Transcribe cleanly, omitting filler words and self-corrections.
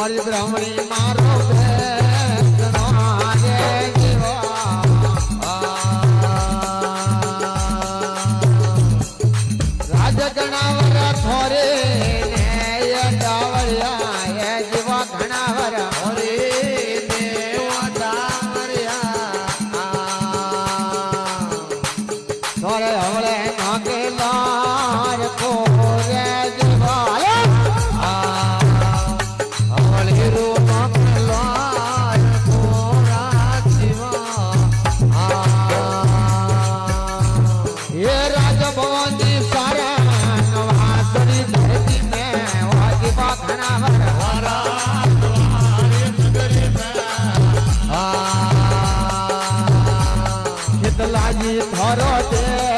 મારી બ્રાહ્મણી મારો ભેટનો રે જીવા રાજ ગણાવર થોરે ને ડાવળિયા એ જીવા ઘણાવર થોરે ને ડાવળિયા થોરે હવળે નાકે લાર કોરે જીવા લાજી થોરો દે